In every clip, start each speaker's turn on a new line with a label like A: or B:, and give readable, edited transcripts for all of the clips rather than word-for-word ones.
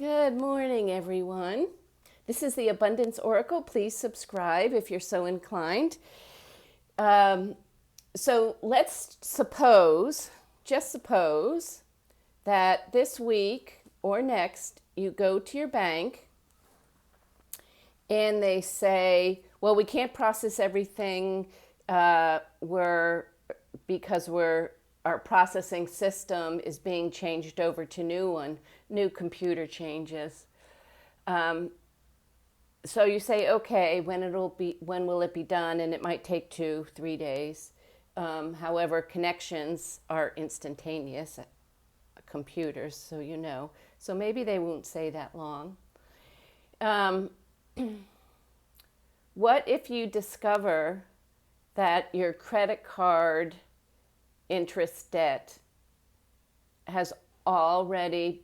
A: Good morning, everyone. This is the Abundance Oracle. Please subscribe if you're so inclined. So let's suppose, just suppose, that this week or next you go to your bank and they say, well, we can't process everything because our processing system is being changed over to new computer changes. So you say, okay, when will it be done? And it might take 2-3 days. However, connections are instantaneous at computers, so you know. So maybe they won't say that long. What if you discover that your credit card interest debt has already,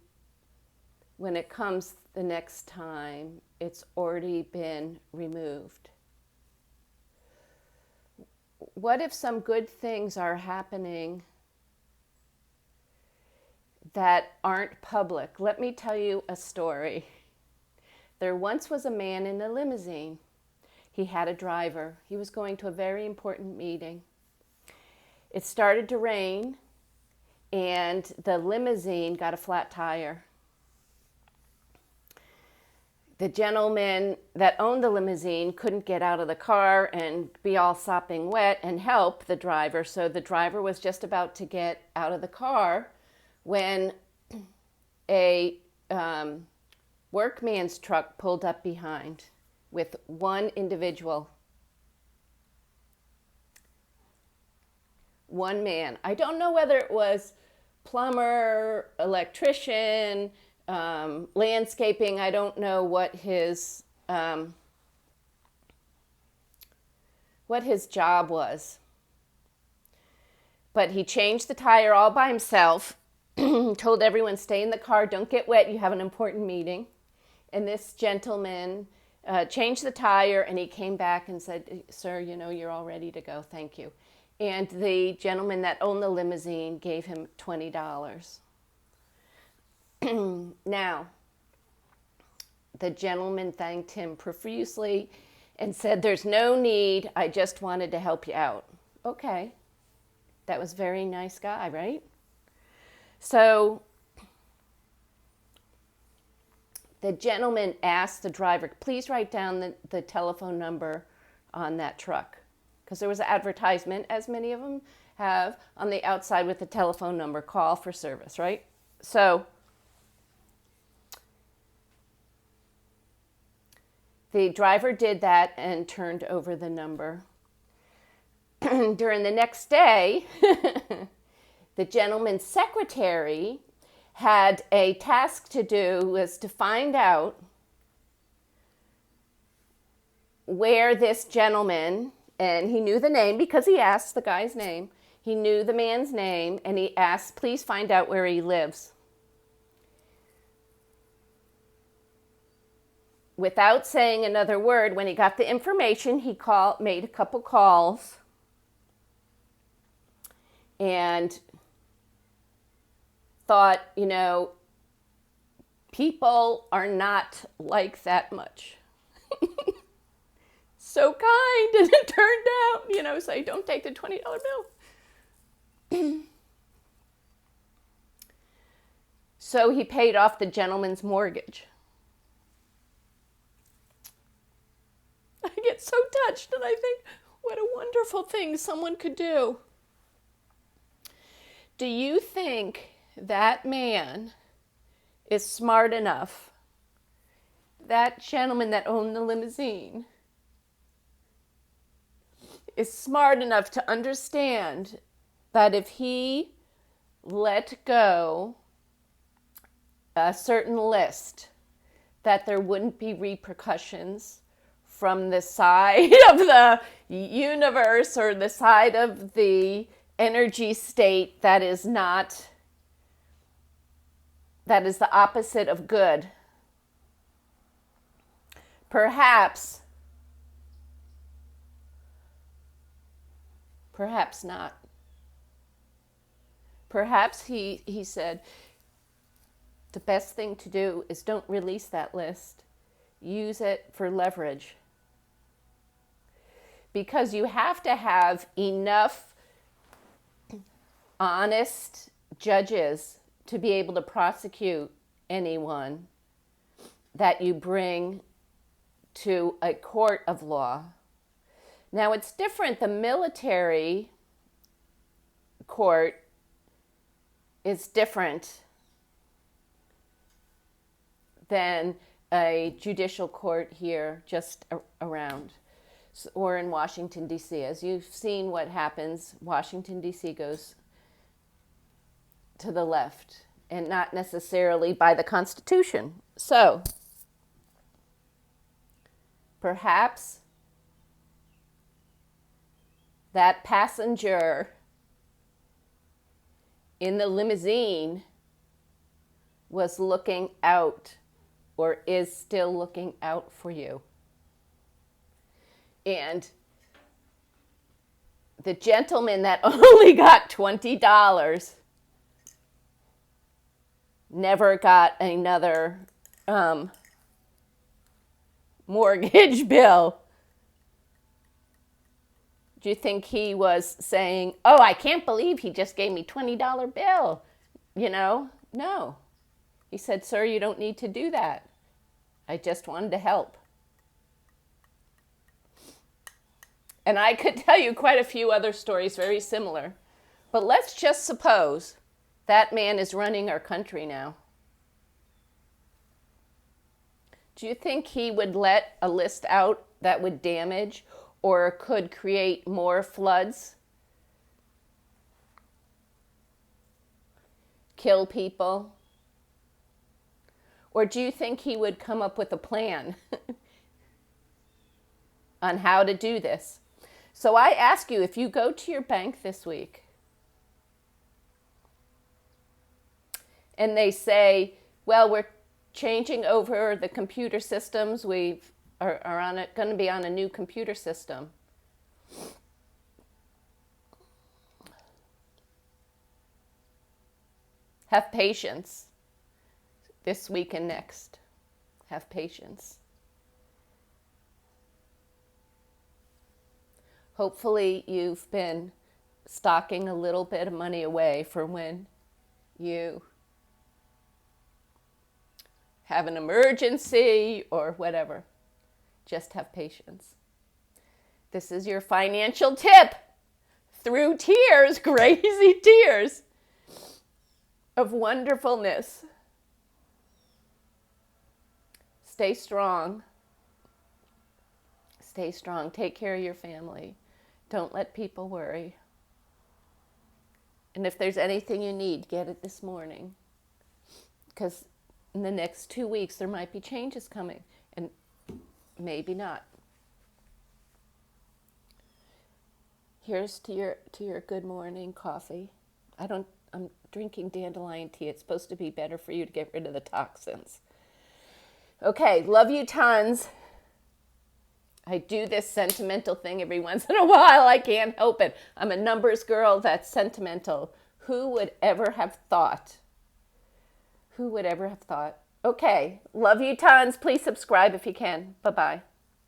A: when it comes the next time, it's already been removed? What if some good things are happening that aren't public? Let me tell you a story. There once was a man in a limousine. He had a driver. He was going to a very important meeting. It started to rain, and the limousine got a flat tire. The gentleman that owned the limousine couldn't get out of the car and be all sopping wet and help the driver. So the driver was just about to get out of the car when a workman's truck pulled up behind with one individual. One man. I don't know whether it was plumber, electrician, landscaping. I don't know what his job was. But he changed the tire all by himself, told everyone, stay in the car, don't get wet, you have an important meeting. And this gentleman changed the tire, and he came back and said, sir, you're all ready to go, thank you. And the gentleman that owned the limousine gave him $20. Now, the gentleman thanked him profusely and said, there's no need, I just wanted to help you out. Okay, that was a very nice guy, right? So the gentleman asked the driver, please write down the telephone number on that truck. Because there was an advertisement, as many of them have, on the outside with the telephone number, call for service, right? So the driver did that and turned over the number. During the next day, the gentleman's secretary had a task to do, was to find out where this gentleman, and he knew the name because he asked the guy's name. He knew the man's name, and he asked, please find out where he lives. Without saying another word, when he got the information, he made a couple calls and thought, people are not like that much. So kind, and it turned out, say, don't take the $20 bill. So he paid off the gentleman's mortgage. I get so touched, and I think, what a wonderful thing someone could do. Do you think that man is smart enough, that gentleman that owned the limousine, is smart enough to understand that if he let go a certain list, that there wouldn't be repercussions from the side of the universe or the side of the energy state that is the opposite of good? Perhaps not. Perhaps he said, the best thing to do is don't release that list. Use it for leverage. Because you have to have enough honest judges to be able to prosecute anyone that you bring to a court of law. Now, it's different. The military court is different than a judicial court here just around or in Washington, D.C. As you've seen what happens, Washington, D.C. goes to the left and not necessarily by the Constitution. So, perhaps that passenger in the limousine was looking out or is still looking out for you. And the gentleman that only got $20 never got another mortgage bill. Do you think he was saying, oh, I can't believe he just gave me $20 bill? You know, no. He said, sir, you don't need to do that. I just wanted to help. And I could tell you quite a few other stories very similar. But let's just suppose that man is running our country now. Do you think he would let a list out that would damage or could create more floods? Kill people? Or do you think he would come up with a plan on how to do this? So I ask you, if you go to your bank this week and they say, well, we're changing over the computer systems, we are going to be on a new computer system. Have patience this week and next. Have patience. Hopefully you've been stocking a little bit of money away for when you have an emergency or whatever. Just have patience. This is your financial tip. Through tears, crazy tears of wonderfulness. Stay strong. Stay strong. Take care of your family. Don't let people worry. And if there's anything you need, get it this morning. Because in the next 2 weeks, there might be changes coming. And maybe not. Here's to your good morning coffee. I'm drinking dandelion tea. It's supposed to be better for you to get rid of the toxins. Okay, love you tons. I do this sentimental thing every once in a while. I can't help it. I'm a numbers girl that's sentimental. Who would ever have thought? Who would ever have thought? Okay, love you tons. Please subscribe if you can. Bye-bye.